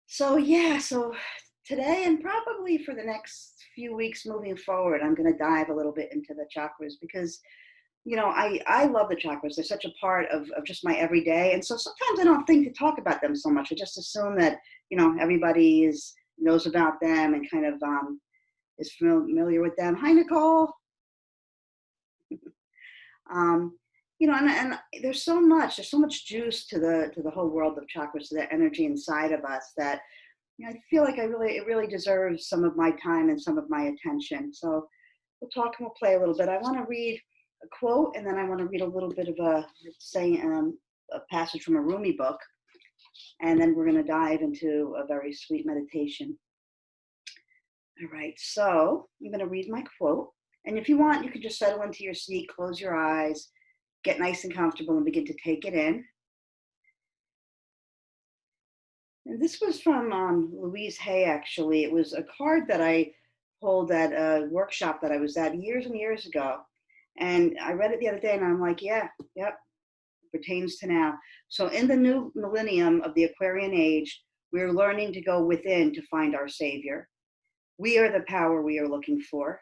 So today and probably for the next few weeks moving forward, I'm going to dive a little bit into the chakras because, I love the chakras. They're such a part of just my everyday. And so sometimes I don't think to talk about them so much. I just assume that, everybody knows about them and kind of is familiar with them. Hi, Nicole. Um, and there's so much juice to the whole world of chakras, to the energy inside of us that I feel like it really deserves some of my time and some of my attention. So we'll talk and we'll play a little bit. I want to read a quote, and then I want to read a little bit of a passage from a Rumi book, and then we're going to dive into a very sweet meditation. All right, so I'm going to read my quote, and if you want, you can just settle into your seat, close your eyes, get nice and comfortable, and begin to take it in. And this was from Louise Hay, actually. It was a card that I pulled at a workshop that I was at years and years ago. And I read it the other day and I'm like, yeah, yep, it pertains to now. So in the new millennium of the Aquarian age, we're learning to go within to find our savior. We are the power we are looking for.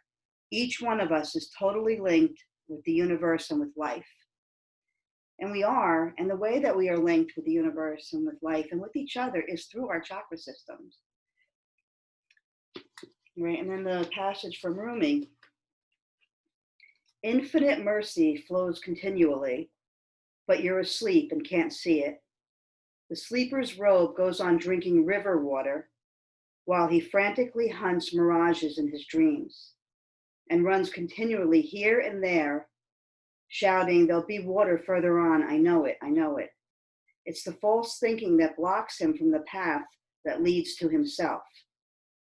Each one of us is totally linked with the universe and with life. And we are, and the way that we are linked with the universe and with life and with each other is through our chakra systems. Right? And then the passage from Rumi: infinite mercy flows continually, but you're asleep and can't see it. The sleeper's robe goes on drinking river water while he frantically hunts mirages in his dreams and runs continually here and there, shouting, there'll be water further on, I know it, I know it. It's the false thinking that blocks him from the path that leads to himself.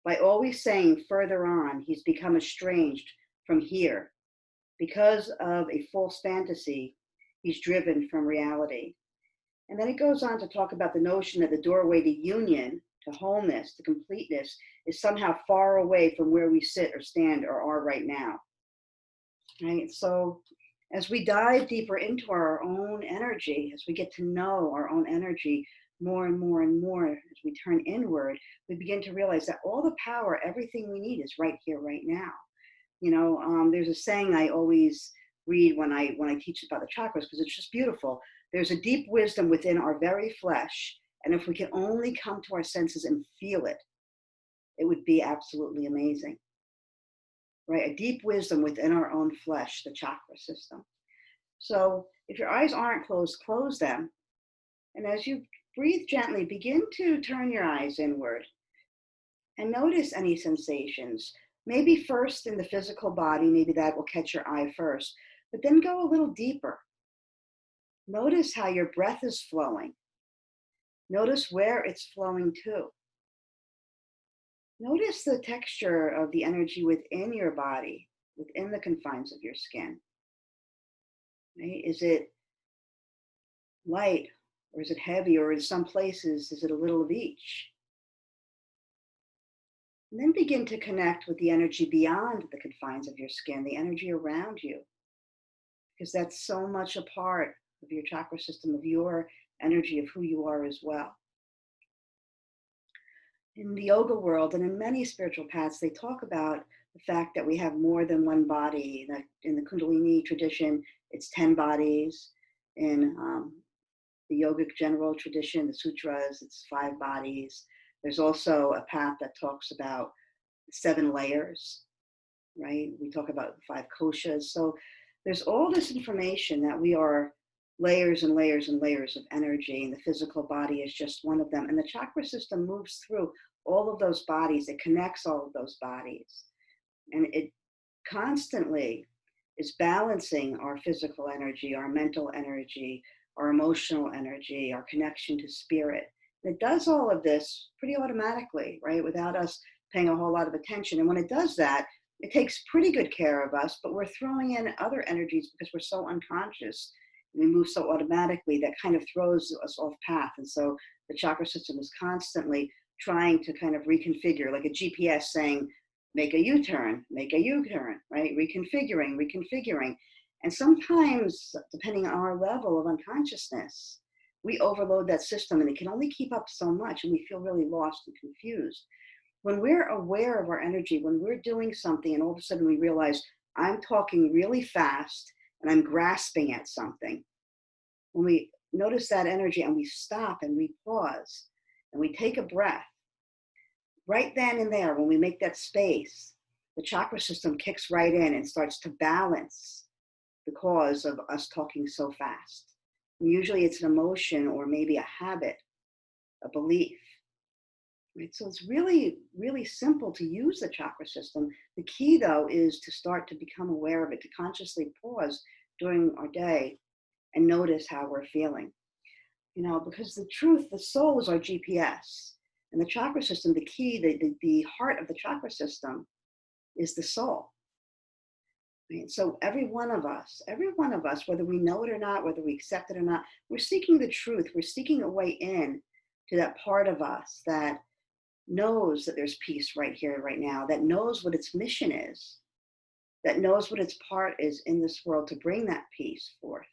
By always saying further on, he's become estranged from here. Because of a false fantasy, he's driven from reality. And then it goes on to talk about the notion that the doorway to union, to wholeness, to completeness, is somehow far away from where we sit or stand or are right now. Right? So as we dive deeper into our own energy, as we get to know our own energy more and more and more, as we turn inward, we begin to realize that all the power, everything we need is right here, right now. There's a saying I always read when I teach about the chakras, because it's just beautiful. There's a deep wisdom within our very flesh, and if we can only come to our senses and feel it, it would be absolutely amazing. Right? A deep wisdom within our own flesh, the chakra system. So if your eyes aren't closed, close them. And as you breathe gently, begin to turn your eyes inward and notice any sensations. Maybe first in the physical body, maybe that will catch your eye first, but then go a little deeper. Notice how your breath is flowing. Notice where it's flowing to. Notice the texture of the energy within your body, within the confines of your skin. Right? Is it light, or is it heavy, or in some places, is it a little of each? And then begin to connect with the energy beyond the confines of your skin, the energy around you, because that's so much a part of your chakra system, of your energy, of who you are as well. In the yoga world and in many spiritual paths, they talk about the fact that we have more than one body. That in the Kundalini tradition, it's 10 bodies. In the yogic general tradition, the sutras, it's 5 bodies. There's also a path that talks about 7 layers, right? We talk about 5 koshas. So there's all this information that we are layers and layers and layers of energy, and the physical body is just one of them. And the chakra system moves through all of those bodies. It connects all of those bodies. And it constantly is balancing our physical energy, our mental energy, our emotional energy, our connection to spirit. And it does all of this pretty automatically, right? Without us paying a whole lot of attention. And when it does that, it takes pretty good care of us, but we're throwing in other energies because we're so unconscious. We move so automatically that kind of throws us off path. And so the chakra system is constantly trying to kind of reconfigure, like a GPS saying, make a U-turn, right? Reconfiguring. And sometimes, depending on our level of unconsciousness, we overload that system and it can only keep up so much and we feel really lost and confused. When we're aware of our energy, when we're doing something and all of a sudden we realize I'm talking really fast and I'm grasping at something, when we notice that energy and we stop and we pause and we take a breath, right then and there, when we make that space, the chakra system kicks right in and starts to balance the cause of us talking so fast. And usually it's an emotion or maybe a habit, a belief. Right? So it's really, really simple to use the chakra system. The key, though, is to start to become aware of it, to consciously pause during our day and notice how we're feeling. You know, because the truth, the soul is our GPS. And the chakra system, the key, the heart of the chakra system is the soul. Right? So every one of us, whether we know it or not, whether we accept it or not, we're seeking the truth. We're seeking a way in to that part of us that knows that there's peace right here, right now, that knows what its mission is, that knows what its part is in this world to bring that peace forth,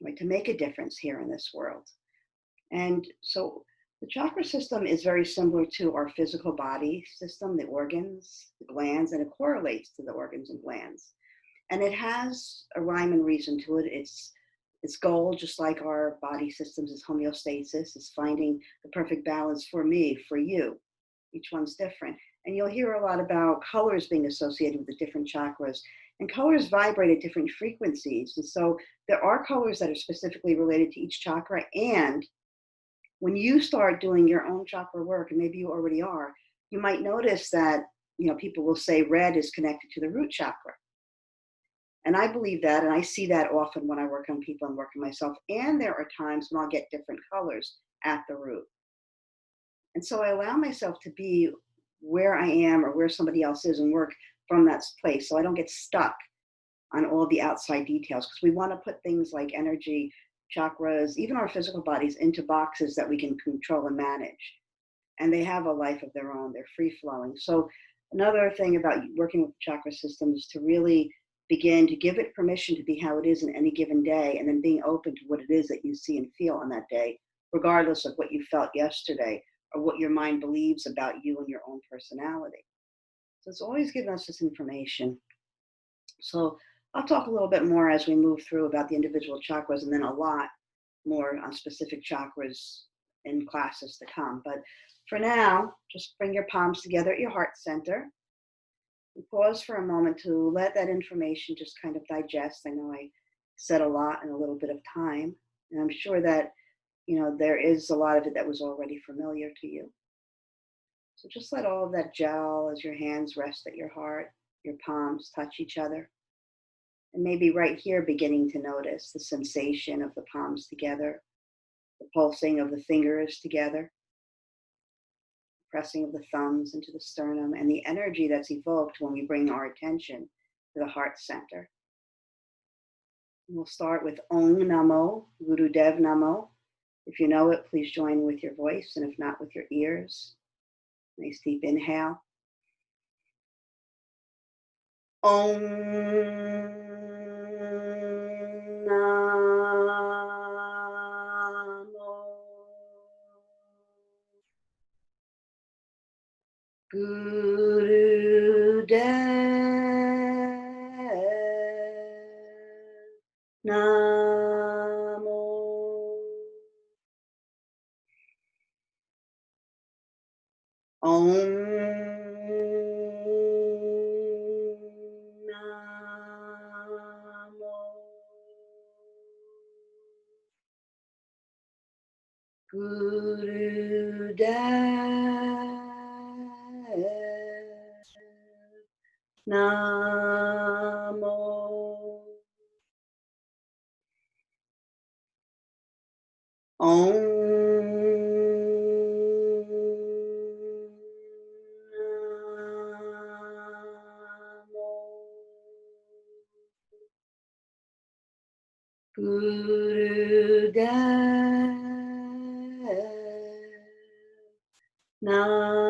right, to make a difference here in this world. And so the chakra system is very similar to our physical body system, the organs, the glands, and it correlates to the organs and glands. And it has a rhyme and reason to it. Its goal, just like our body systems, is homeostasis, is finding the perfect balance for me, for you. Each one's different. And you'll hear a lot about colors being associated with the different chakras. And colors vibrate at different frequencies. And so there are colors that are specifically related to each chakra. And when you start doing your own chakra work, and maybe you already are, you might notice that, you know, people will say red is connected to the root chakra. And I believe that, and I see that often when I work on people and work on myself. And there are times when I'll get different colors at the root. And so I allow myself to be where I am or where somebody else is and work from that place so I don't get stuck on all the outside details, because we want to put things like energy, chakras, even our physical bodies into boxes that we can control and manage. And they have a life of their own. They're free flowing. So another thing about working with the chakra system is to really begin to give it permission to be how it is in any given day, and then being open to what it is that you see and feel on that day, regardless of what you felt yesterday or what your mind believes about you and your own personality. So it's always giving us this information. So I'll talk a little bit more as we move through about the individual chakras, and then a lot more on specific chakras in classes to come. But for now, just bring your palms together at your heart center. And pause for a moment to let that information just kind of digest. I know I said a lot in a little bit of time, and I'm sure that, you know, there is a lot of it that was already familiar to you. So just let all of that gel as your hands rest at your heart, your palms touch each other. And maybe right here, beginning to notice the sensation of the palms together, the pulsing of the fingers together, pressing of the thumbs into the sternum, and the energy that's evoked when we bring our attention to the heart center. And we'll start with Om Namo, Gurudev Namo. If you know it, please join with your voice, and if not, with your ears. Nice deep inhale. Om Namo Gurudev Namo. Om Namo Gurudev Namo. Om Namo Gurudev Namo.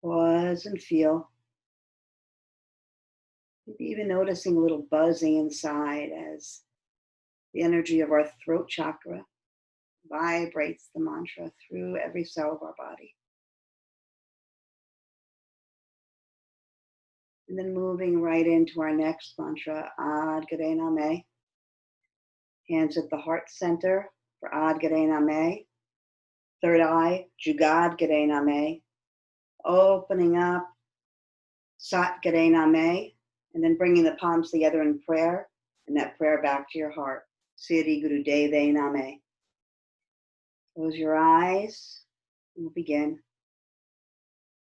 Pause and feel. Maybe even noticing a little buzzing inside as the energy of our throat chakra vibrates the mantra through every cell of our body. And then moving right into our next mantra, Ad Gare Name. Hands at the heart center for Ad Gare Name. Third eye, Jugad Gare Name. Opening up, Sat Gare Name. And then bringing the palms together in prayer, and that prayer back to your heart. Siri Guru Deve Name. Close your eyes, and we'll begin.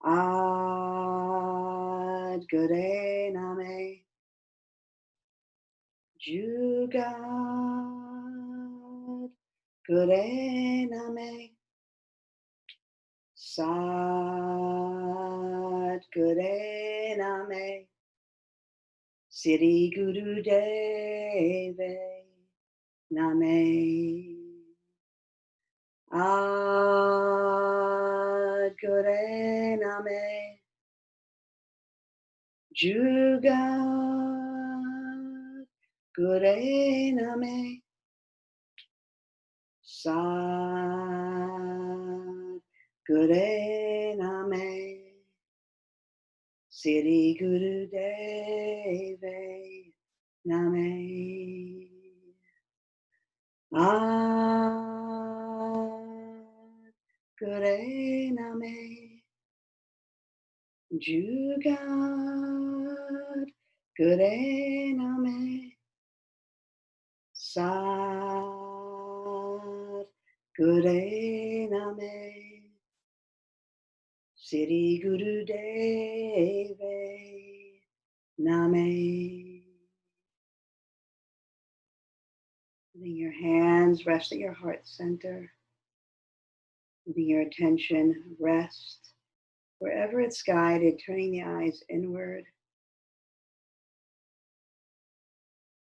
Ad Gare Name. Jugad Gare Name. Sat Gare Name. Siri Guru Deve Name. Ad Gare Name. Jugad Gare Name. Sat Gare Name. Siri Guru Deve Name. Ad Gare Name. Jugad Gare Name. Sat Gare Name. Siri Guru Deve Name. Letting your hands rest at your heart center. Letting your attention rest wherever it's guided, turning the eyes inward.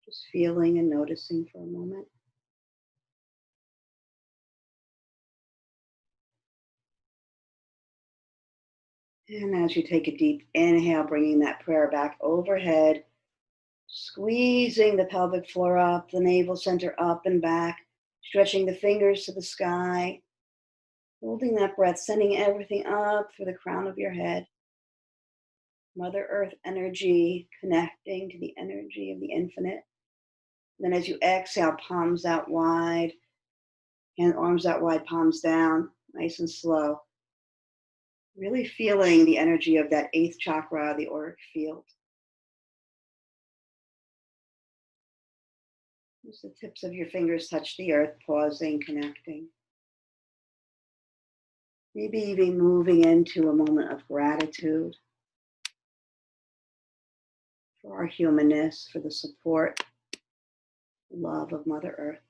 Just feeling and noticing for a moment. And as you take a deep inhale, bringing that prayer back overhead, squeezing the pelvic floor up, the navel center up and back, stretching the fingers to the sky, holding that breath, sending everything up through the crown of your head. Mother Earth energy connecting to the energy of the infinite. Then as you exhale, palms out wide, and arms out wide, palms down, nice and slow. Really feeling the energy of that 8th chakra, the auric field. As the tips of your fingers touch the earth, pausing, connecting. Maybe even moving into a moment of gratitude for our humanness, for the support, love of Mother Earth.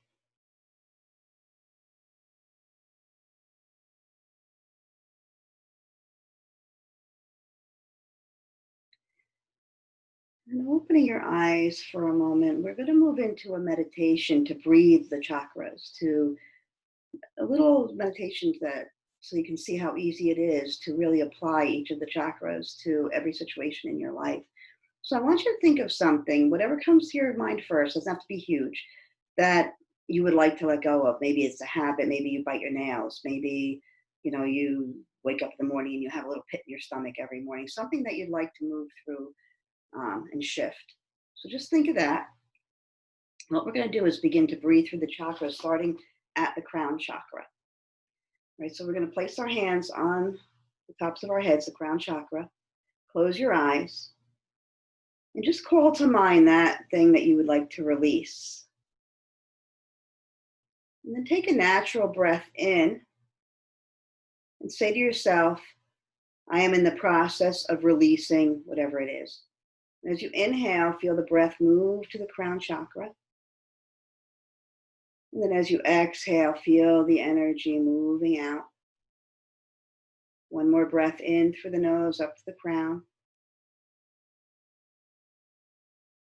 And opening your eyes for a moment, we're going to move into a meditation to breathe the chakras, to a little meditation so you can see how easy it is to really apply each of the chakras to every situation in your life. So I want you to think of something, whatever comes to your mind first, doesn't have to be huge, that you would like to let go of. Maybe it's a habit, maybe you bite your nails, maybe you wake up in the morning and you have a little pit in your stomach every morning, something that you'd like to move through and shift. So just think of that. What we're going to do is begin to breathe through the chakras, starting at the crown chakra. Right, so we're going to place our hands on the tops of our heads, the crown chakra. Close your eyes and just call to mind that thing that you would like to release. And then take a natural breath in and say to yourself, I am in the process of releasing whatever it is. And as you inhale, feel the breath move to the crown chakra. And then as you exhale, feel the energy moving out. One more breath in through the nose, up to the crown.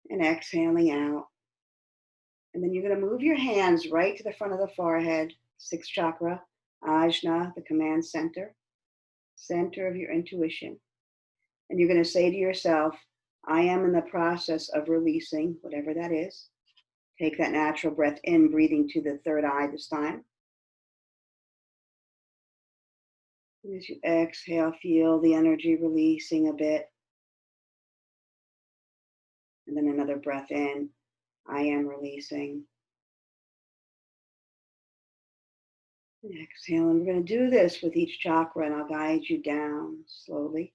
And exhaling out. And then you're going to move your hands right to the front of the forehead, 6th chakra, Ajna, the command center, center of your intuition. And you're going to say to yourself, I am in the process of releasing whatever that is. Take that natural breath in, breathing to the third eye this time. And as you exhale, feel the energy releasing a bit. And then another breath in. I am releasing. And exhale. And we're going to do this with each chakra, and I'll guide you down slowly.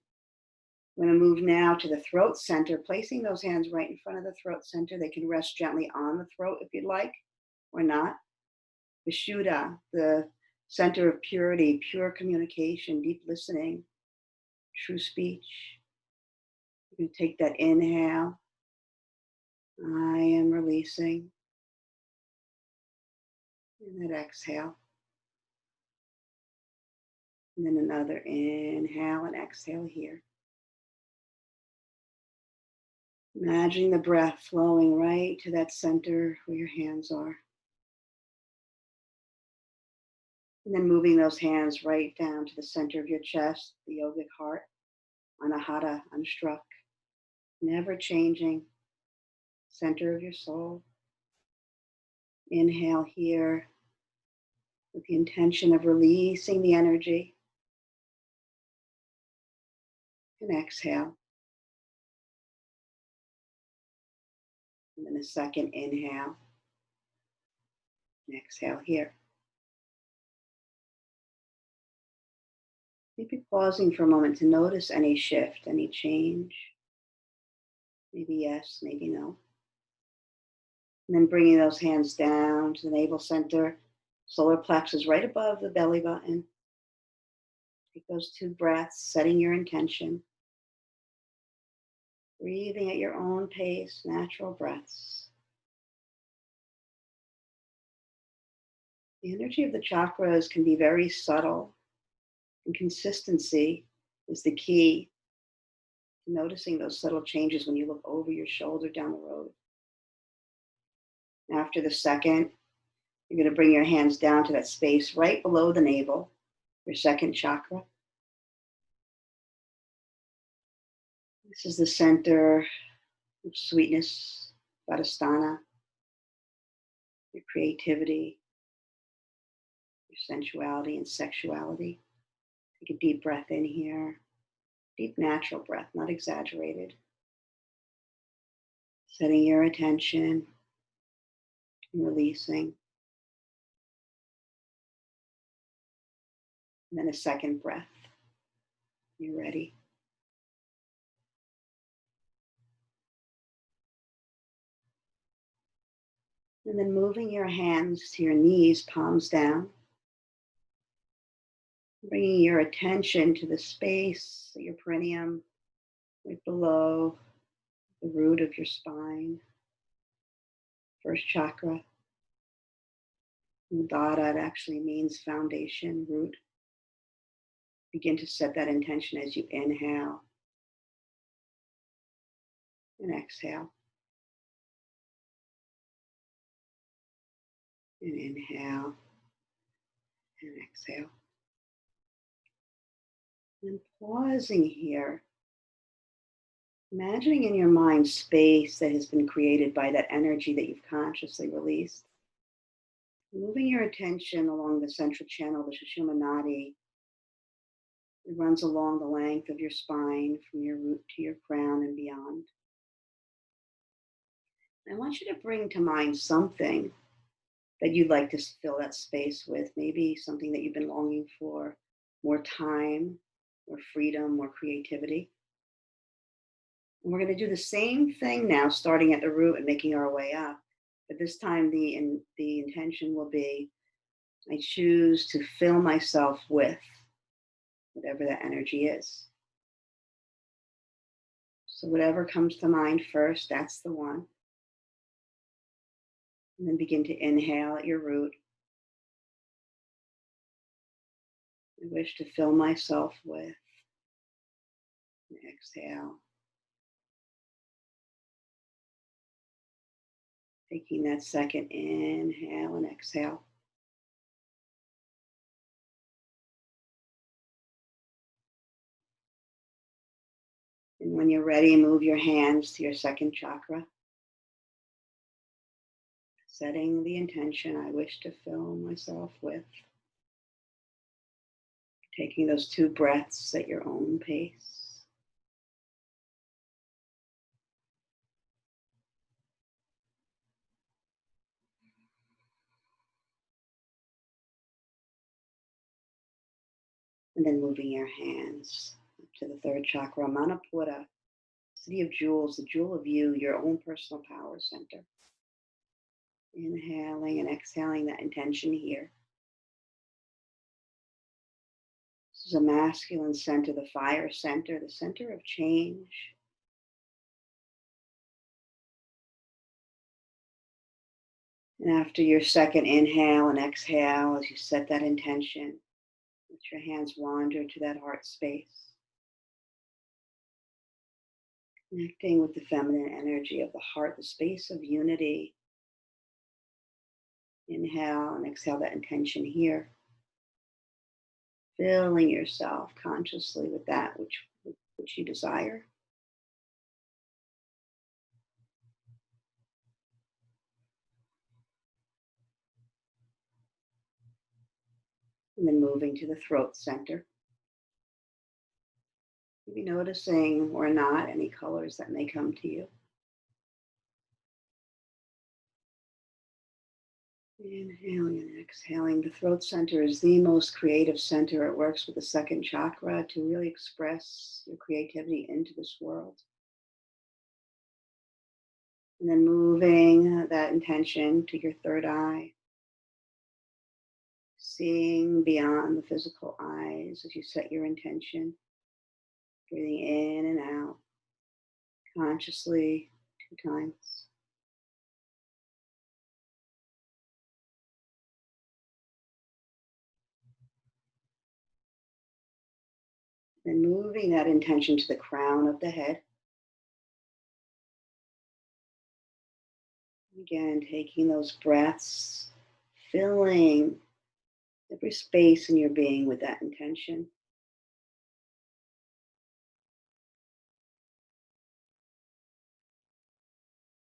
I'm going to move now to the throat center, placing those hands right in front of the throat center. They can rest gently on the throat if you'd like, or not. Vishuddha, the center of purity, pure communication, deep listening, true speech. You can take that inhale. I am releasing. And that exhale. And then another inhale and exhale here. Imagining the breath flowing right to that center where your hands are. And then moving those hands right down to the center of your chest, the yogic heart, anahata, unstruck, never changing, center of your soul. Inhale here with the intention of releasing the energy. And exhale. And then a second inhale. And exhale here. Maybe pausing for a moment to notice any shift, any change. Maybe yes, maybe no. And then bringing those hands down to the navel center, solar plexus right above the belly button. Take those 2 breaths, setting your intention. Breathing at your own pace, natural breaths. The energy of the chakras can be very subtle, and consistency is the key to noticing those subtle changes when you look over your shoulder down the road. After the second, you're going to bring your hands down to that space right below the navel, your second chakra. This is the center of sweetness, Vadasthana, your creativity, your sensuality and sexuality. Take a deep breath in here. Deep natural breath, not exaggerated. Setting your attention and releasing. And then a second breath. You're ready. And then moving your hands to your knees, palms down. Bringing your attention to the space of your perineum, right below the root of your spine. First chakra. Dada, it actually means foundation, root. Begin to set that intention as you inhale and exhale. And inhale and exhale. And pausing here, imagining in your mind space that has been created by that energy that you've consciously released. Moving your attention along the central channel, the Sushumna Nadi. It runs along the length of your spine from your root to your crown and beyond. I want you to bring to mind something that you'd like to fill that space with, maybe something that you've been longing for, more time, more freedom, more creativity. And we're going to do the same thing now, starting at the root and making our way up. But this time the intention will be, I choose to fill myself with whatever that energy is. So whatever comes to mind first, that's the one. And then begin to inhale at your root. I wish to fill myself with. And exhale. Taking that second inhale and exhale. And when you're ready, move your hands to your second chakra, setting the intention I wish to fill myself with. Taking those 2 breaths at your own pace. And then moving your hands up to the 3rd chakra, Manipura, city of jewels, the jewel of you, your own personal power center. Inhaling and exhaling that intention here. This is a masculine center, the fire center, the center of change. And after your second inhale and exhale, as you set that intention, let your hands wander to that heart space. Connecting with the feminine energy of the heart, the space of unity. Inhale and exhale that intention here. Filling yourself consciously with that which you desire. And then moving to the throat center. Maybe noticing or not any colors that may come to you. Inhaling and exhaling. The throat center is the most creative center. It works with the 2nd chakra to really express your creativity into this world. And then moving that intention to your 3rd eye. Seeing beyond the physical eyes as you set your intention. Breathing in and out consciously 2 times. Then moving that intention to the crown of the head. Again, taking those breaths, filling every space in your being with that intention.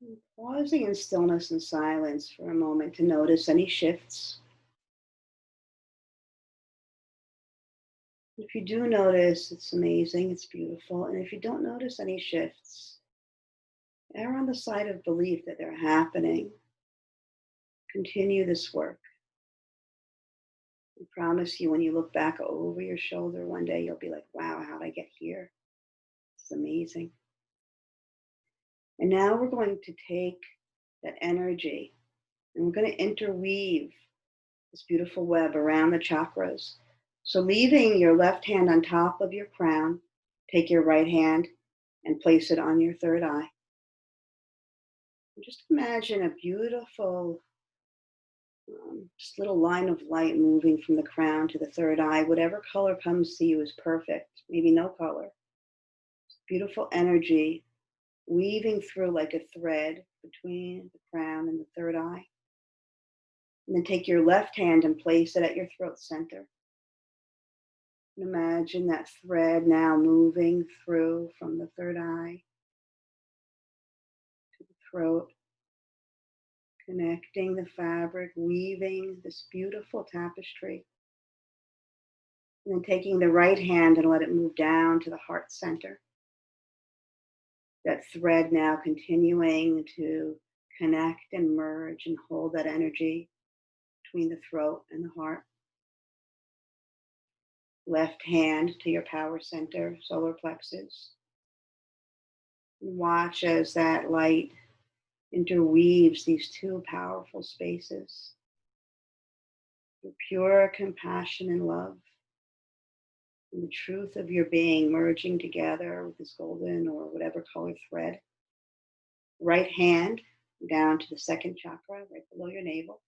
And pausing in stillness and silence for a moment to notice any shifts. If you do notice, it's amazing, it's beautiful. And if you don't notice any shifts, err on the side of belief that they're happening. Continue this work. I promise you, when you look back over your shoulder one day, you'll be like, wow, how'd I get here? It's amazing. And now we're going to take that energy and we're going to interweave this beautiful web around the chakras. So leaving your left hand on top of your crown, take your right hand and place it on your 3rd eye. And just imagine a beautiful just little line of light moving from the crown to the 3rd eye. Whatever color comes to you is perfect. Maybe no color. Beautiful energy weaving through like a thread between the crown and the 3rd eye. And then take your left hand and place it at your throat center. And imagine that thread now moving through from the 3rd eye to the throat, connecting the fabric, weaving this beautiful tapestry. And then taking the right hand and let it move down to the heart center. That thread now continuing to connect and merge and hold that energy between the throat and the heart. Left hand to your power center, solar plexus. And watch as that light interweaves these 2 powerful spaces. Your pure compassion and love. And the truth of your being merging together with this golden or whatever color thread. Right hand down to the 2nd chakra, right below your navel.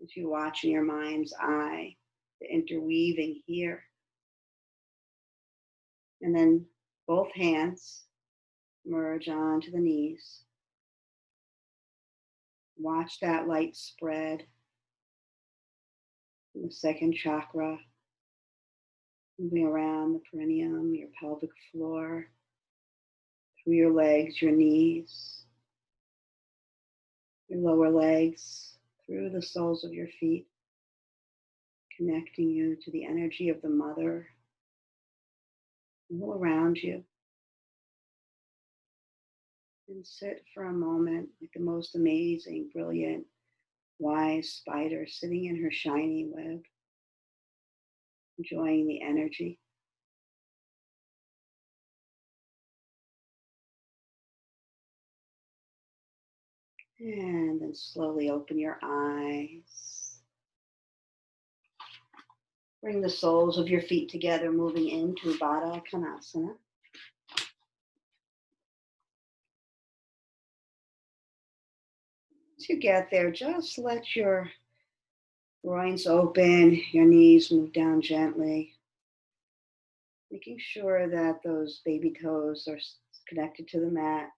As you watch in your mind's eye, the interweaving here. And then both hands merge onto the knees. Watch that light spread from the 2nd chakra moving around the perineum, your pelvic floor, through your legs, your knees, your lower legs, through the soles of your feet, connecting you to the energy of the mother all around you. And sit for a moment like the most amazing, brilliant, wise spider sitting in her shiny web, enjoying the energy. And then slowly open your eyes. Bring the soles of your feet together, moving into Baddha Konasana. As you get there, just let your groins open, your knees move down gently, making sure that those baby toes are connected to the mat.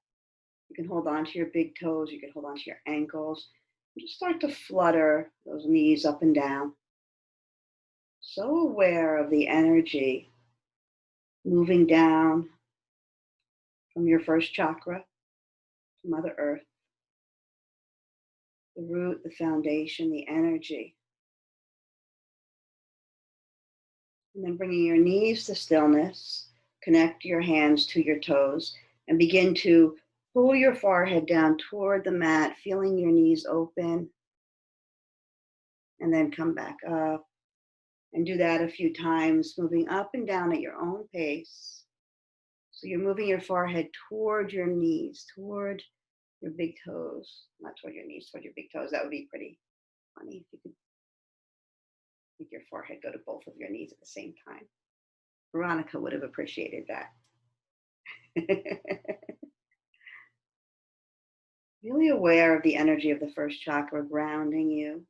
You can hold on to your big toes, you can hold on to your ankles. And just start to flutter those knees up and down. So aware of the energy moving down from your first chakra to Mother Earth, the root, the foundation, the energy. And then bringing your knees to stillness, connect your hands to your toes, and begin to pull your forehead down toward the mat, feeling your knees open, and then come back up. And do that a few times, moving up and down at your own pace. So you're moving your forehead toward your knees, toward your big toes, not toward your knees, toward your big toes. That would be pretty funny if you could make your forehead go to both of your knees at the same time. Veronica would have appreciated that. Really aware of the energy of the first chakra grounding you.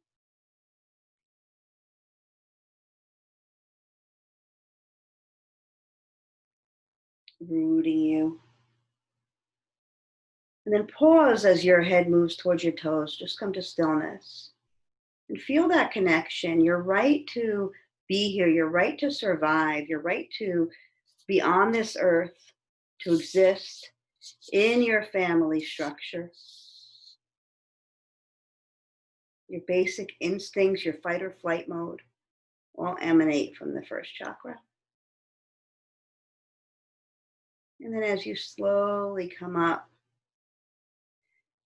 Rooting you. And then pause as your head moves towards your toes. Just come to stillness. And feel that connection. Your right to be here, your right to survive, your right to be on this earth, to exist in your family structure. Your basic instincts, your fight or flight mode, all emanate from the first chakra. And then as you slowly come up,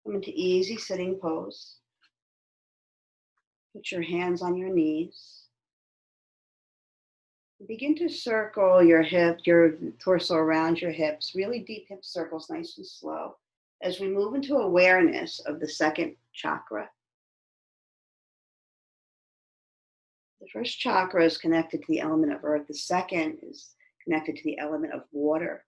come into easy sitting pose. Put your hands on your knees. Begin to circle your torso around your hips, really deep hip circles, nice and slow, as we move into awareness of the second chakra. The first chakra is connected to the element of earth. The second is connected to the element of water.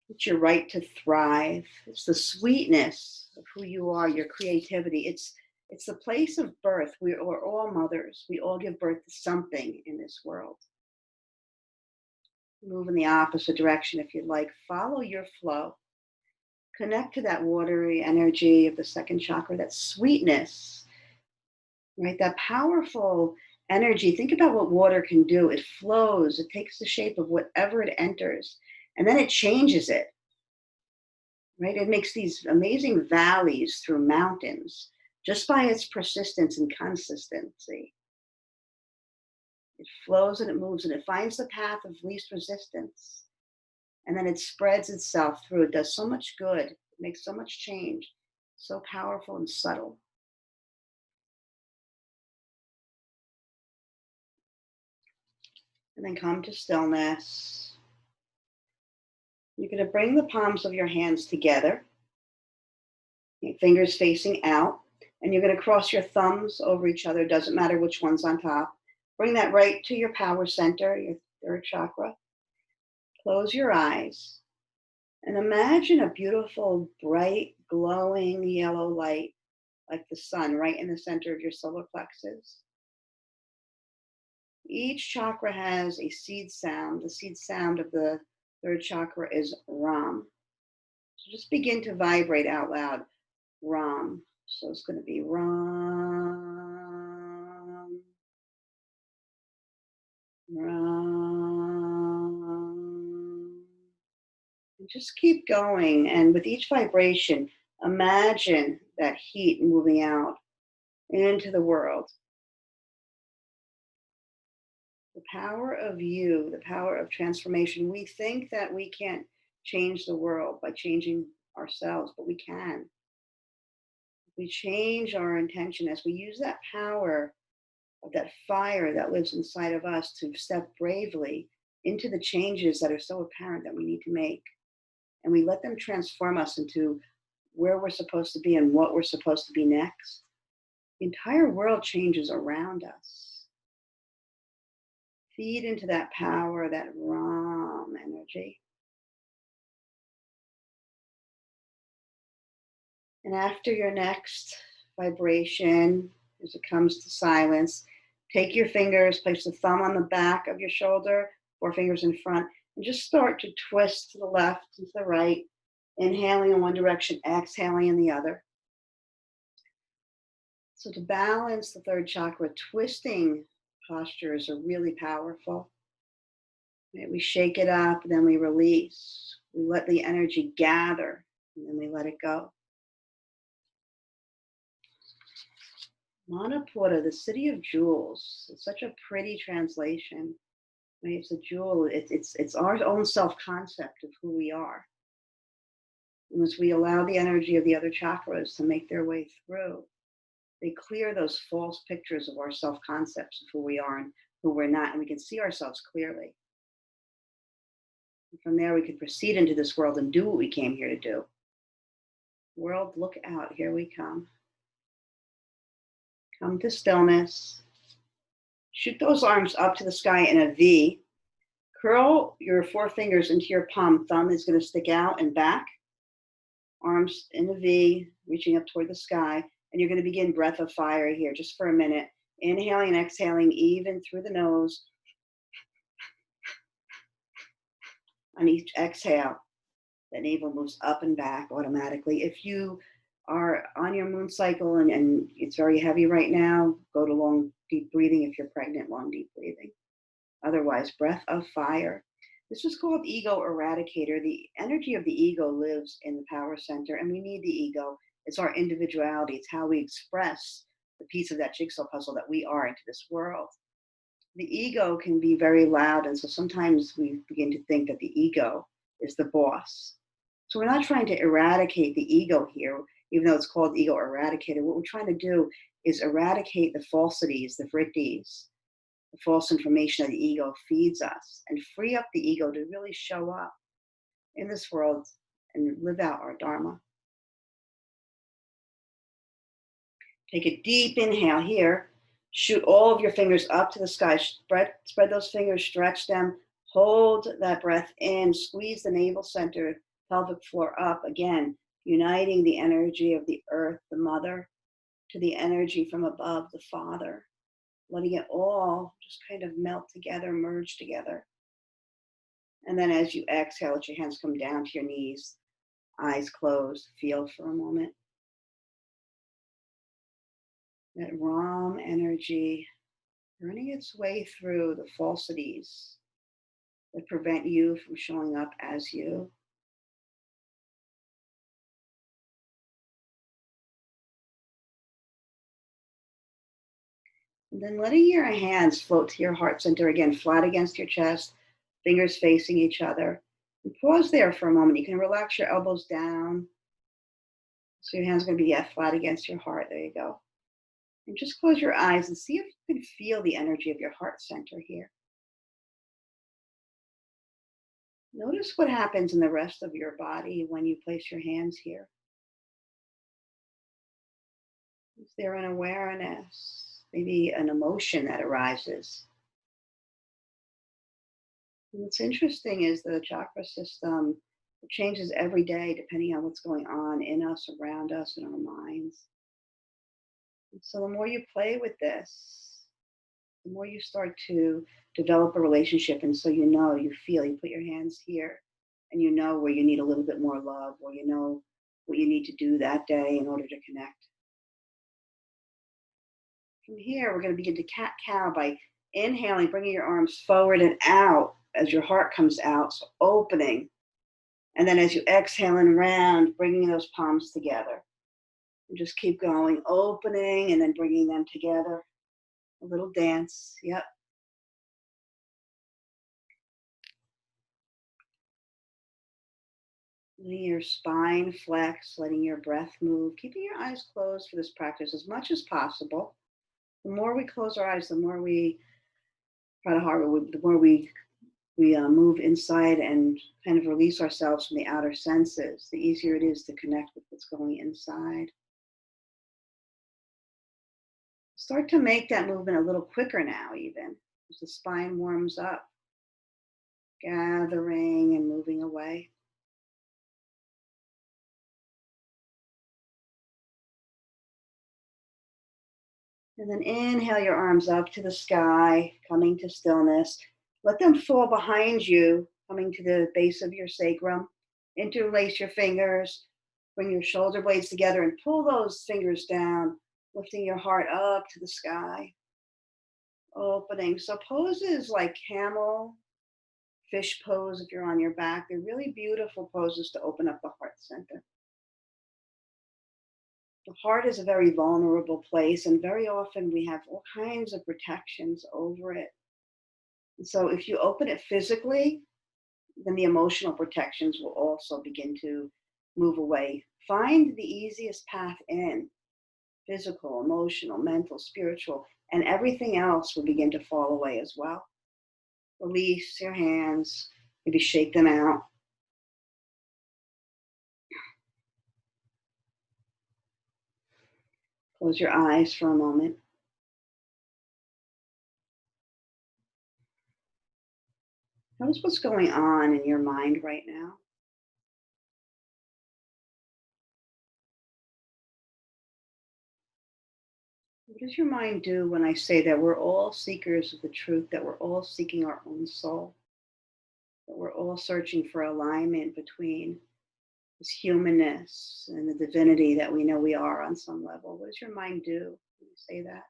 It's your right to thrive. It's the sweetness of who you are, your creativity. It's the place of birth. We're all mothers. We all give birth to something in this world. Move in the opposite direction if you'd like. Follow your flow. Connect to that watery energy of the second chakra, that sweetness, right? That powerful energy. Think about what water can do. It flows. It takes the shape of whatever it enters, and then it changes it, right? It makes these amazing valleys through mountains just by its persistence and consistency. It flows and it moves and it finds the path of least resistance. And then it spreads itself through. It does so much good. It makes so much change. So powerful and subtle. And then come to stillness. You're going to bring the palms of your hands together, your fingers facing out, and you're going to cross your thumbs over each other. Doesn't matter which one's on top. Bring that right to your power center, your third chakra. Close your eyes and imagine a beautiful, bright, glowing yellow light like the sun right in the center of your solar plexus. Each chakra has a seed sound. The seed sound of the third chakra is Ram. So just begin to vibrate out loud. Ram. So it's going to be Ram. Ram. And just keep going. And with each vibration, imagine that heat moving out into the world. The power of you, the power of transformation. We think that we can't change the world by changing ourselves, but we can. We change our intention as we use that power of that fire that lives inside of us to step bravely into the changes that are so apparent that we need to make. And we let them transform us into where we're supposed to be and what we're supposed to be next. The entire world changes around us. Feed into that power, that Ram energy. And after your next vibration, as it comes to silence, take your fingers, place the thumb on the back of your shoulder, 4 fingers in front, and just start to twist to the left and to the right, inhaling in one direction, exhaling in the other. So to balance the third chakra, twisting postures are really powerful. Right? We shake it up, then we release. We let the energy gather, and then we let it go. Manipura, the city of jewels. It's such a pretty translation. Right? It's a jewel. It's our own self-concept of who we are. And as we allow the energy of the other chakras to make their way through, they clear those false pictures of our self-concepts of who we are and who we're not, and we can see ourselves clearly. And from there, we can proceed into this world and do what we came here to do. World, look out, here we come. Come to stillness. Shoot those arms up to the sky in a V. Curl your 4 fingers into your palm. Thumb is going to stick out and back. Arms in a V, reaching up toward the sky. And you're going to begin breath of fire here just for a minute. Inhaling and exhaling even through the nose. On each exhale, the navel moves up and back automatically. If you are on your moon cycle and it's very heavy right now, go to long, deep breathing. If you're pregnant, long, deep breathing. Otherwise, breath of fire. This is called ego eradicator. The energy of the ego lives in the power center, and we need the ego. It's our individuality. It's how we express the piece of that jigsaw puzzle that we are into this world. The ego can be very loud, and so sometimes we begin to think that the ego is the boss. So we're not trying to eradicate the ego here, even though it's called ego eradicator. What we're trying to do is eradicate the falsities, the vrittis, the false information that the ego feeds us, and free up the ego to really show up in this world and live out our dharma. Take a deep inhale here. Shoot all of your fingers up to the sky. Spread those fingers, stretch them. Hold that breath in. Squeeze the navel center, pelvic floor up. Again, uniting the energy of the earth, the mother, to the energy from above, the father. Letting it all just kind of melt together, merge together. And then as you exhale, let your hands come down to your knees, eyes closed, feel for a moment. That Ram energy running its way through the falsities that prevent you from showing up as you. And then letting your hands float to your heart center again, flat against your chest, fingers facing each other. And pause there for a moment. You can relax your elbows down. So your hands are going to be flat against your heart. There you go. And just close your eyes and see if you can feel the energy of your heart center here. Notice what happens in the rest of your body when you place your hands here. Is there an awareness, maybe an emotion that arises? And what's interesting is the chakra system changes every day depending on what's going on in us, around us, in our minds. And so the more you play with this, the more you start to develop a relationship. And so you know, you feel, you put your hands here and you know where you need a little bit more love, or you know what you need to do that day in order to connect. From here, we're going to begin to cat-cow by Inhaling, bringing your arms forward and out as your heart comes out, so opening. And then as you exhale and round, bringing those palms together. And just keep going, opening and then bringing them together. A little dance, yep. Letting your spine flex, letting your breath move, keeping your eyes closed for this practice as much as possible. The more we close our eyes, the more we try to harder, the more we move inside and kind of release ourselves from the outer senses, the easier it is to connect with what's going inside. Start to make that movement a little quicker now, even as the spine warms up, gathering and moving away. And then inhale your arms up to the sky, coming to stillness. Let them fall behind you, coming to the base of your sacrum. Interlace your fingers, bring your shoulder blades together and pull those fingers down, lifting your heart up to the sky. Opening. So poses like camel, fish pose if you're on your back, they're really beautiful poses to open up the heart center. The heart is a very vulnerable place, and very often we have all kinds of protections over it. And so if you open it physically, then the emotional protections will also begin to move away. Find the easiest path in, physical, emotional, mental, spiritual, and everything else will begin to fall away as well. Release your hands, maybe shake them out. Close your eyes for a moment. Notice what's going on in your mind right now. What does your mind do when I say that we're all seekers of the truth, that we're all seeking our own soul, that we're all searching for alignment between this humanness and the divinity that we know we are on some level? What does your mind do when you say that?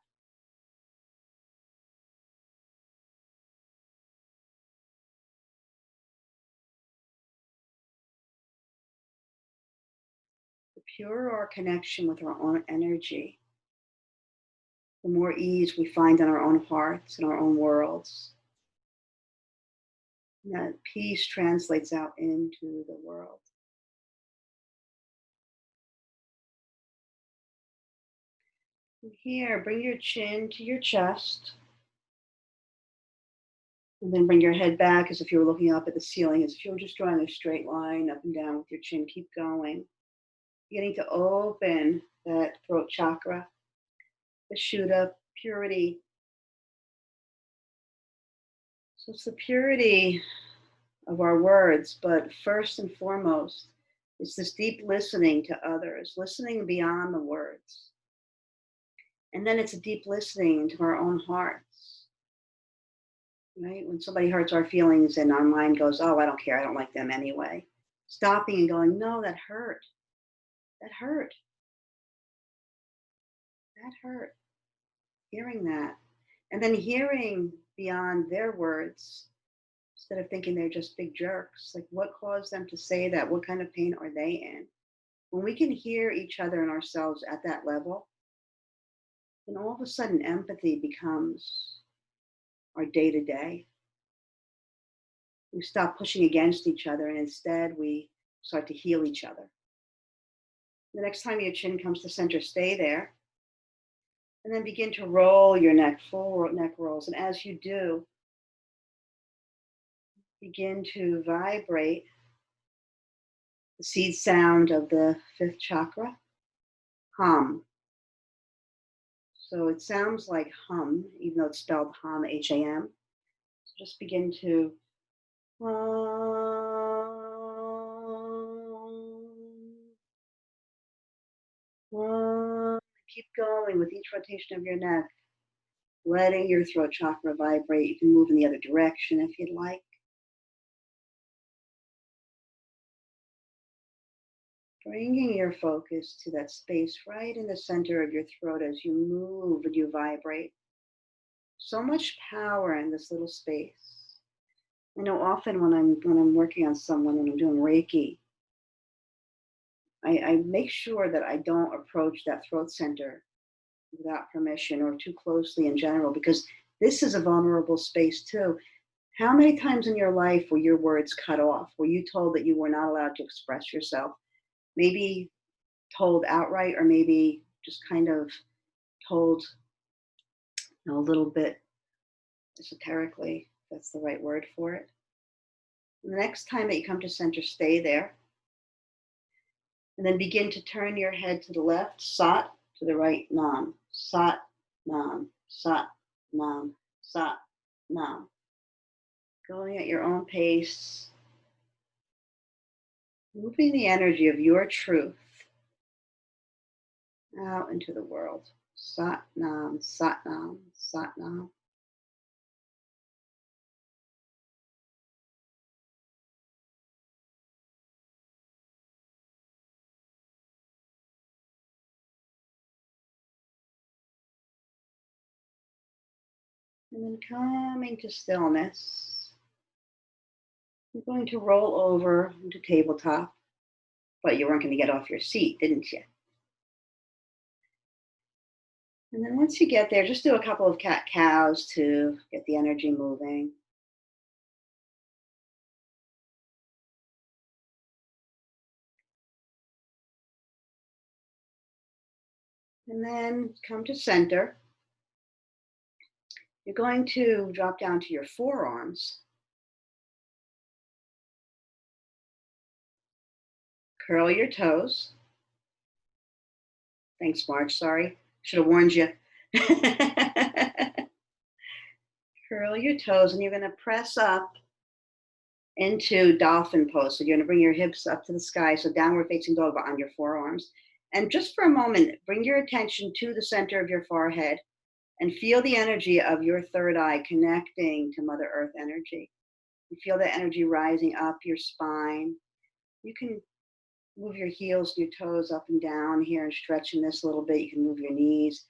The purer our connection with our own energy, the more ease we find in our own hearts and our own worlds. And that peace translates out into the world. And here, bring your chin to your chest. And then bring your head back as if you were looking up at the ceiling, as if you were just drawing a straight line up and down with your chin. Keep going. Beginning to open that throat chakra, the Shuddha, purity. So it's the purity of our words, but first and foremost, it's this deep listening to others, listening beyond the words. And then it's a deep listening into our own hearts, right? When somebody hurts our feelings and our mind goes, oh, I don't care, I don't like them anyway. Stopping and going, no, that hurt. That hurt. That hurt. Hearing that. And then hearing beyond their words, instead of thinking they're just big jerks. Like, what caused them to say that? What kind of pain are they in? When we can hear each other and ourselves at that level, then all of a sudden empathy becomes our day to day. We stop pushing against each other and instead we start to heal each other. The next time your chin comes to center, stay there. And then begin to roll your neck, full neck rolls. And as you do, begin to vibrate the seed sound of the fifth chakra, hum. So it sounds like hum, even though it's spelled hum, H-A-M. So just begin to keep going with each rotation of your neck, letting your throat chakra vibrate. You can move in the other direction if you'd like. Bringing your focus to that space right in the center of your throat as you move and you vibrate. So much power in this little space. I know often when I'm working on someone and I'm doing Reiki, I make sure that I don't approach that throat center without permission or too closely in general, because this is a vulnerable space too. How many times in your life were your words cut off? Were you told that you were not allowed to express yourself? Maybe told outright, or maybe just kind of told, a little bit esoterically. That's the right word for it. And the next time that you come to center, stay there. And then begin to turn your head to the left, sat, to the right, nam, sat, nam, sat, nam, sat, nam. Going at your own pace, moving the energy of your truth out into the world. Sat nam, sat nam, sat nam. And then coming to stillness, you're going to roll over into tabletop, but you weren't going to get off your seat, didn't you? And then once you get there, just do a couple of cat cows to get the energy moving. And then come to center. You're going to drop down to your forearms. Curl your toes. Thanks, Marge. Sorry. Should have warned you. Curl your toes, and you're going to press up into dolphin pose. So you're going to bring your hips up to the sky, so downward facing dog, but on your forearms. And just for a moment, bring your attention to the center of your forehead and feel the energy of your third eye connecting to Mother Earth energy. You feel that energy rising up your spine. You can move your heels, your toes up and down here and stretching this a little bit. You can move your knees.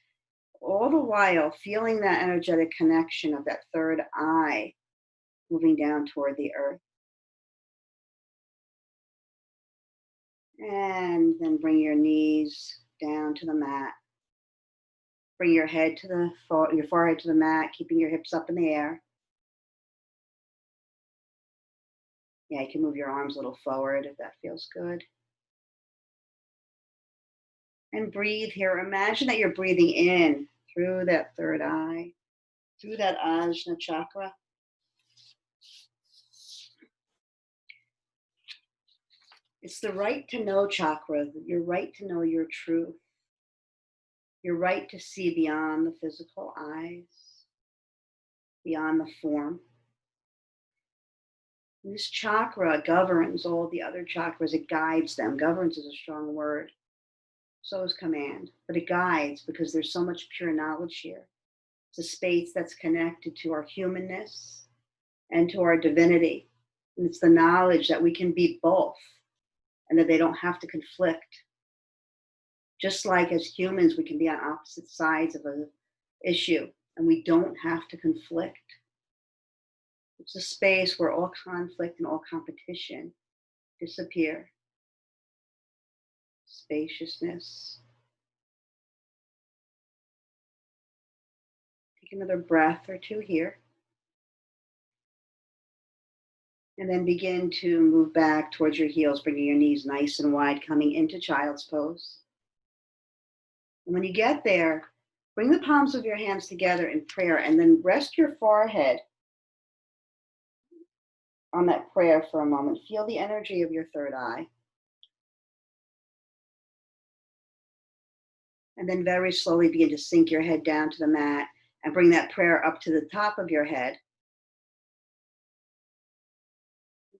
All the while feeling that energetic connection of that third eye moving down toward the earth. And then bring your knees down to the mat. Bring your head to your forehead to the mat, keeping your hips up in the air. Yeah, you can move your arms a little forward if that feels good. And breathe here. Imagine that you're breathing in through that third eye, through that Ajna chakra. It's the right to know chakra, your right to know your truth, your right to see beyond the physical eyes, beyond the form. This chakra governs all the other chakras. It guides them. Governs is a strong word. So is command. But it guides because there's so much pure knowledge here. It's a space that's connected to our humanness and to our divinity. And it's the knowledge that we can be both and that they don't have to conflict. Just like as humans, we can be on opposite sides of an issue and we don't have to conflict. It's a space where all conflict and all competition disappear. Spaciousness. Take another breath or two here. And then begin to move back towards your heels, bringing your knees nice and wide, coming into child's pose. And when you get there, bring the palms of your hands together in prayer and then rest your forehead on that prayer for a moment. Feel the energy of your third eye. And then very slowly begin to sink your head down to the mat and bring that prayer up to the top of your head.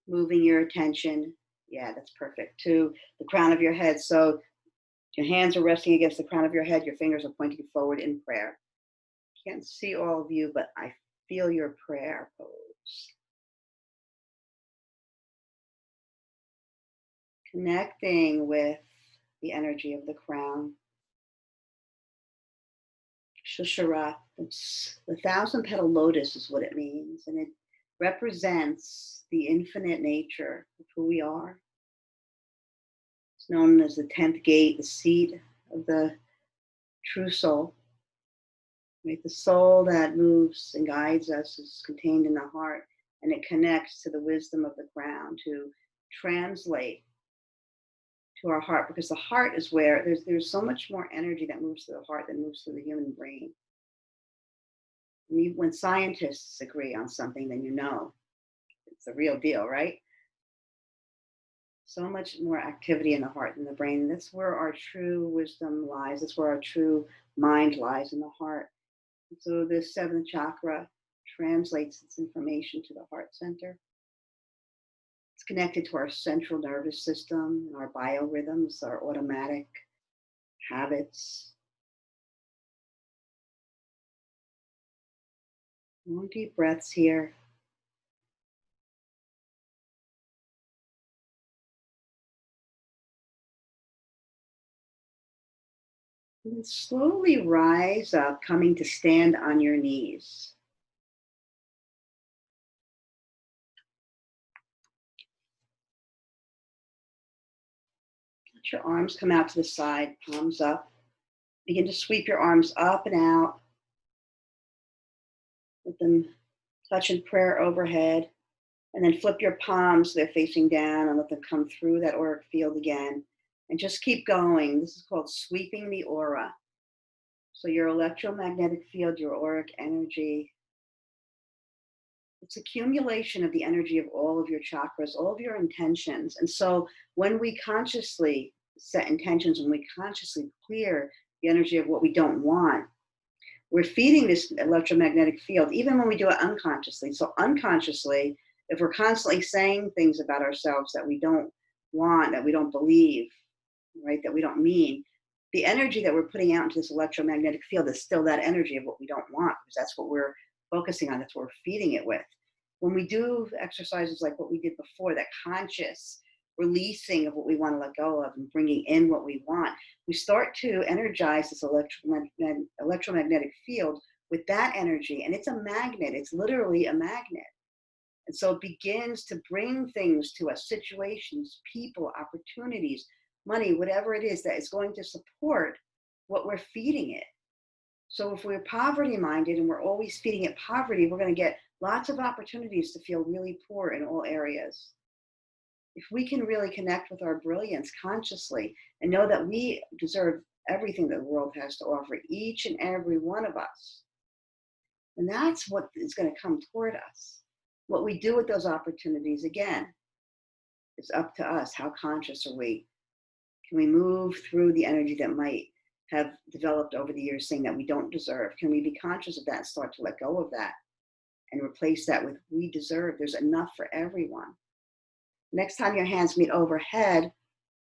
Moving your attention, yeah, that's perfect, to the crown of your head. So your hands are resting against the crown of your head. Your fingers are pointing forward in prayer. Can't see all of you, but I feel your prayer pose. Connecting with the energy of the crown. Shushara. It's the thousand petal lotus is what it means. And it represents the infinite nature of who we are. It's known as the 10th gate, the seat of the true soul. Right? The soul that moves and guides us is contained in the heart, and it connects to the wisdom of the ground to translate to our heart, because the heart is where there's so much more energy that moves through the heart than moves through the human brain. When scientists agree on something, then you know it's the real deal, right? So much more activity in the heart than the brain. And that's where our true wisdom lies. That's where our true mind lies, in the heart. And so the seventh chakra translates its information to the heart center. It's connected to our central nervous system, our biorhythms, our automatic habits. Long deep breaths here. And then slowly rise up, coming to stand on your knees. Let your arms come out to the side, palms up. Begin to sweep your arms up and out. Let them touch in prayer overhead. And then flip your palms so they're facing down, and let them come through that auric field again. And just keep going. This is called sweeping the aura. So your electromagnetic field, your auric energy, it's accumulation of the energy of all of your chakras, all of your intentions. And so when we consciously set intentions, when we consciously clear the energy of what we don't want, we're feeding this electromagnetic field, even when we do it unconsciously. So unconsciously, if we're constantly saying things about ourselves that we don't want, that we don't believe, right, that we don't mean, the energy that we're putting out into this electromagnetic field is still that energy of what we don't want, because that's what we're focusing on, that's what we're feeding it with. When we do exercises like what we did before, that conscious releasing of what we want to let go of and bringing in what we want, we start to energize this electromagnetic field with that energy. And it's a magnet. It's literally a magnet. And so it begins to bring things to us, situations, people, opportunities, money, whatever it is that is going to support what we're feeding it. So if we're poverty minded and we're always feeding it poverty, we're going to get lots of opportunities to feel really poor in all areas. If we can really connect with our brilliance consciously and know that we deserve everything that the world has to offer, each and every one of us, and that's what is going to come toward us. What we do with those opportunities, again, is up to us. How conscious are we? Can we move through the energy that might have developed over the years saying that we don't deserve? Can we be conscious of that and start to let go of that and replace that with we deserve? There's enough for everyone. Next time your hands meet overhead,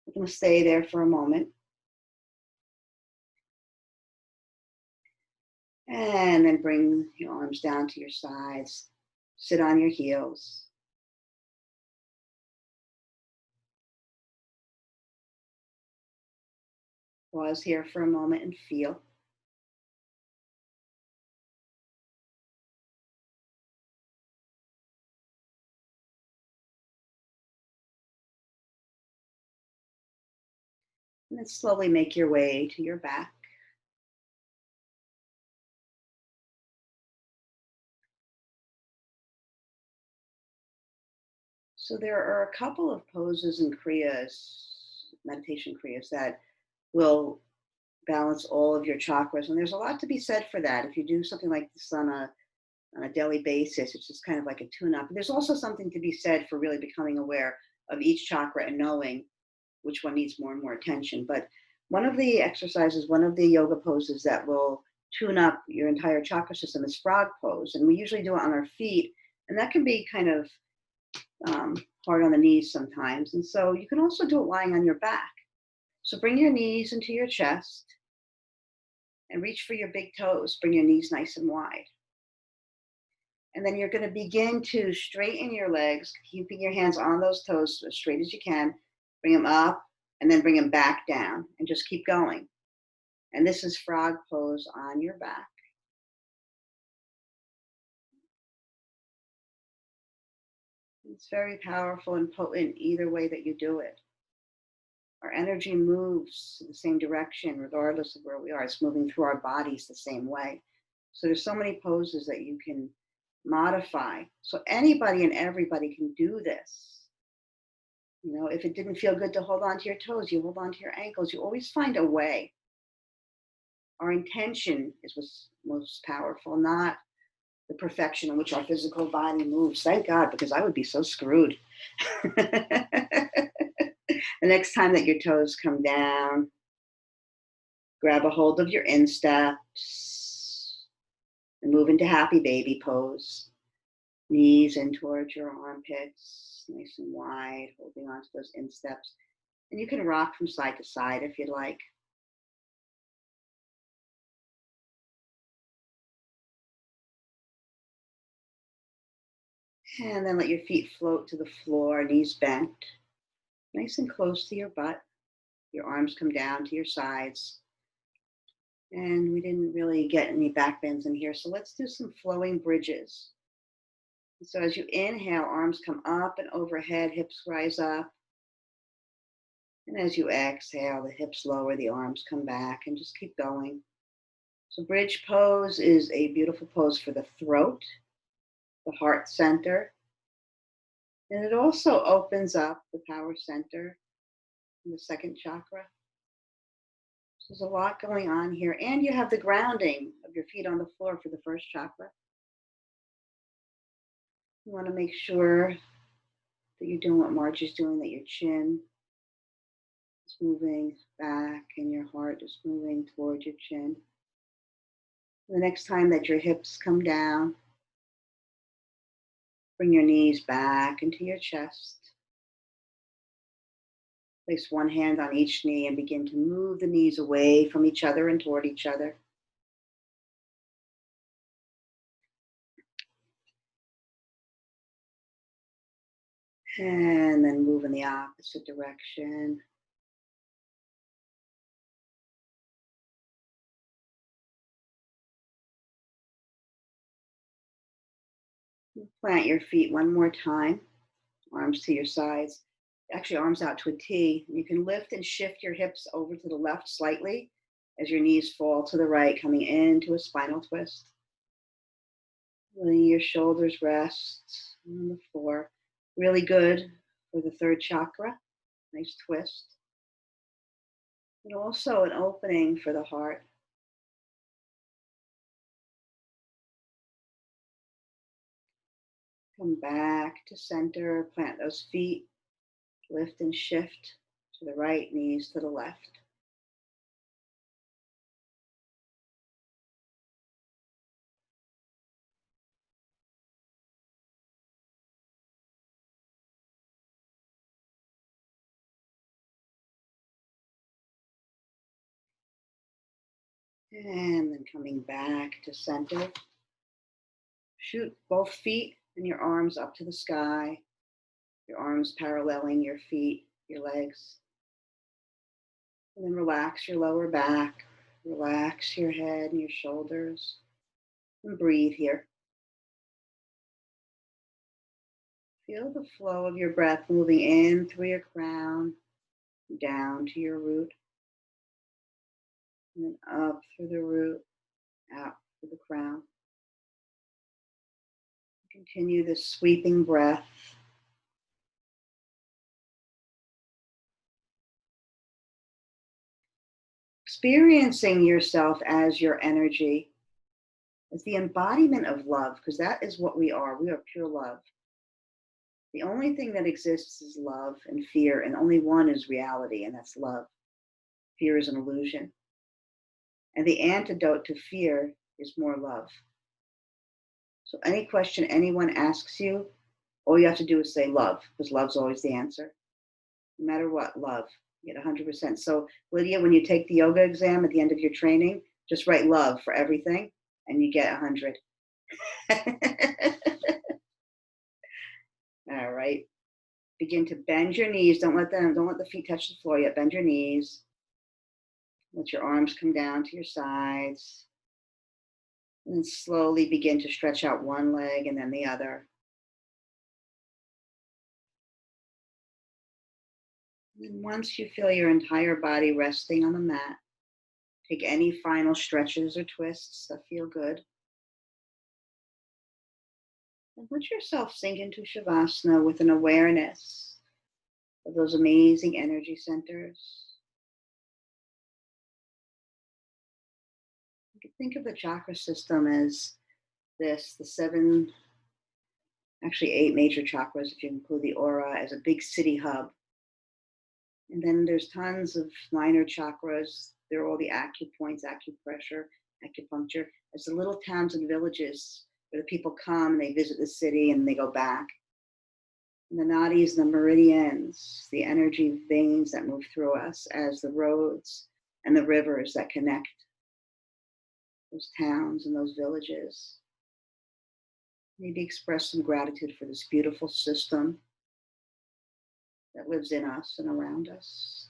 we're going to stay there for a moment. And then bring your arms down to your sides. Sit on your heels. Pause here for a moment and feel. And then slowly make your way to your back. So there are a couple of poses and kriyas, meditation kriyas, that will balance all of your chakras. And there's a lot to be said for that. If you do something like this on a daily basis, it's just kind of like a tune-up. There's also something to be said for really becoming aware of each chakra and knowing which one needs more and more attention. But one of the exercises, one of the yoga poses that will tune up your entire chakra system is frog pose. And we usually do it on our feet. And that can be kind of hard on the knees sometimes. And so you can also do it lying on your back. So bring your knees into your chest and reach for your big toes. Bring your knees nice and wide. And then you're going to begin to straighten your legs, keeping your hands on those toes as straight as you can. Bring them up and then bring them back down, and just keep going. And this is frog pose on your back. It's very powerful and potent either way that you do it. Our energy moves in the same direction regardless of where we are. It's moving through our bodies the same way. So there's so many poses that you can modify. So anybody and everybody can do this. You know, if it didn't feel good to hold on to your toes, you hold on to your ankles. You always find a way. Our intention is what's most powerful, not the perfection in which our physical body moves. Thank God, because I would be so screwed. The next time that your toes come down, grab a hold of your insteps and move into happy baby pose. Knees in towards your armpits, nice and wide, holding on to those insteps. And you can rock from side to side if you'd like. And then let your feet float to the floor, knees bent, nice and close to your butt. Your arms come down to your sides. And we didn't really get any back bends in here, so let's do some flowing bridges. So as you inhale, arms come up and overhead, hips rise up. And as you exhale, the hips lower, the arms come back, and just keep going. So bridge pose is a beautiful pose for the throat, the heart center. And it also opens up the power center in the second chakra. So there's a lot going on here. And you have the grounding of your feet on the floor for the first chakra. You want to make sure that you're doing what Margie's doing, that your chin is moving back and your heart is moving towards your chin. The next time that your hips come down, bring your knees back into your chest. Place one hand on each knee and begin to move the knees away from each other and toward each other. And then move in the opposite direction. Plant your feet one more time, arms to your sides. Actually, arms out to a T. You can lift and shift your hips over to the left slightly as your knees fall to the right, coming into a spinal twist. Letting your shoulders rest on the floor. Really good for the third chakra. Nice twist. And also an opening for the heart. Come back to center, plant those feet, lift and shift to the right, knees to the left. And then coming back to center. Shoot both feet and your arms up to the sky. Your arms paralleling your feet, your legs. And then relax your lower back. Relax your head and your shoulders. And breathe here. Feel the flow of your breath moving in through your crown, down to your root. And then up through the root, out through the crown. Continue this sweeping breath. Experiencing yourself as your energy, as the embodiment of love, because that is what we are. We are pure love. The only thing that exists is love and fear, and only one is reality, and that's love. Fear is an illusion. And the antidote to fear is more love. So any question anyone asks you, all you have to do is say love, because love's always the answer. No matter what, love. You get 100%. So Lydia, when you take the yoga exam at the end of your training, just write love for everything, and you get 100. All right. Begin to bend your knees. Don't let the feet touch the floor yet. Bend your knees. Let your arms come down to your sides. And then slowly begin to stretch out one leg and then the other. And once you feel your entire body resting on the mat, take any final stretches or twists that feel good. And let yourself sink into Shavasana with an awareness of those amazing energy centers. You can think of the chakra system as this, the seven, actually 8 major chakras, if you include the aura, as a big city hub. And then there's tons of minor chakras. They're all the acupoints, acupressure, acupuncture. It's the little towns and villages where the people come and they visit the city and they go back. And the nadis, the meridians, the energy veins that move through us as the roads and the rivers that connect those towns and those villages. Maybe express some gratitude for this beautiful system that lives in us and around us.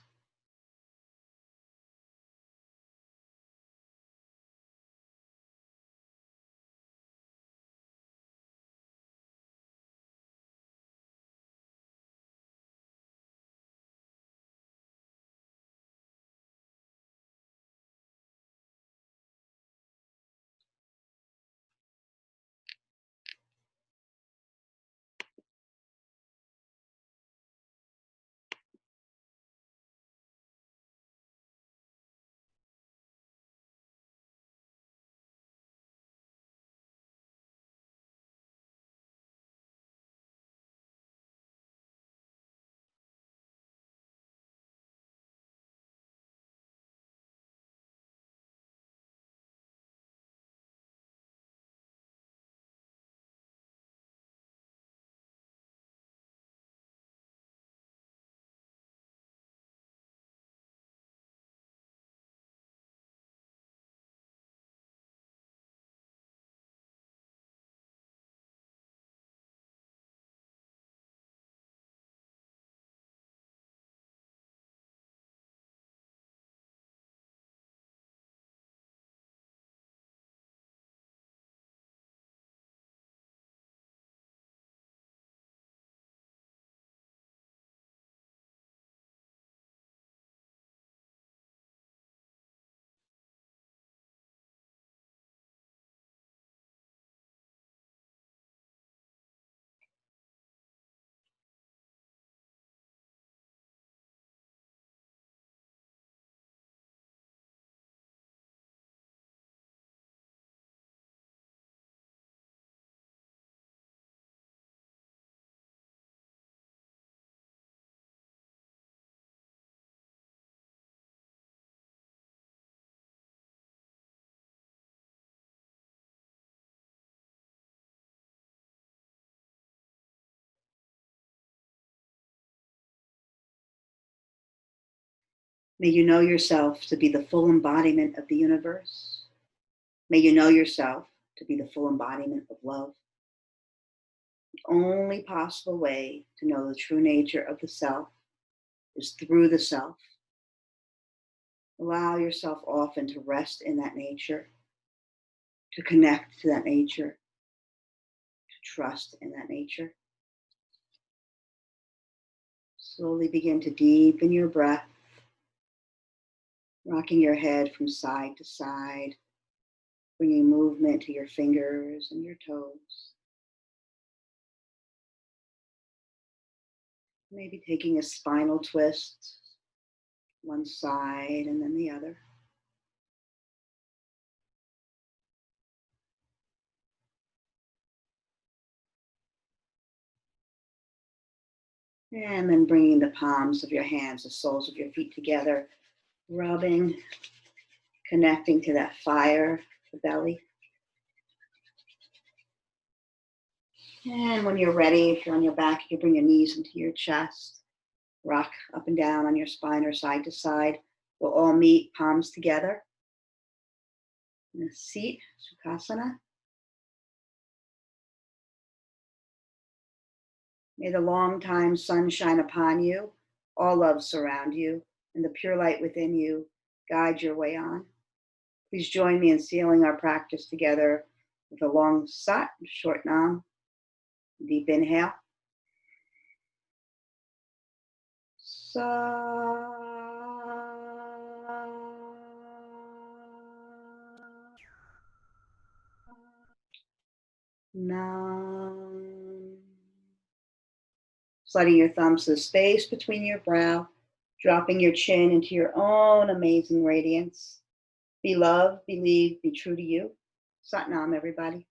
May you know yourself to be the full embodiment of the universe. May you know yourself to be the full embodiment of love. The only possible way to know the true nature of the self is through the self. Allow yourself often to rest in that nature, to connect to that nature, to trust in that nature. Slowly begin to deepen your breath, rocking your head from side to side, bringing movement to your fingers and your toes. Maybe taking a spinal twist, one side and then the other. And then bringing the palms of your hands, the soles of your feet together, rubbing, connecting to that fire, the belly. And when you're ready, if you're on your back, you bring your knees into your chest, rock up and down on your spine or side to side. We'll all meet palms together in a seat, Sukhasana. May the long time sun shine upon you, all love surround you, and the pure light within you guide your way on. Please join me in sealing our practice together with a long sat, short nam. Deep inhale. Sa. Nam. Sliding your thumbs to the space between your brow, dropping your chin into your own amazing radiance. Be loved, believe, be true to you. Sat Nam, everybody.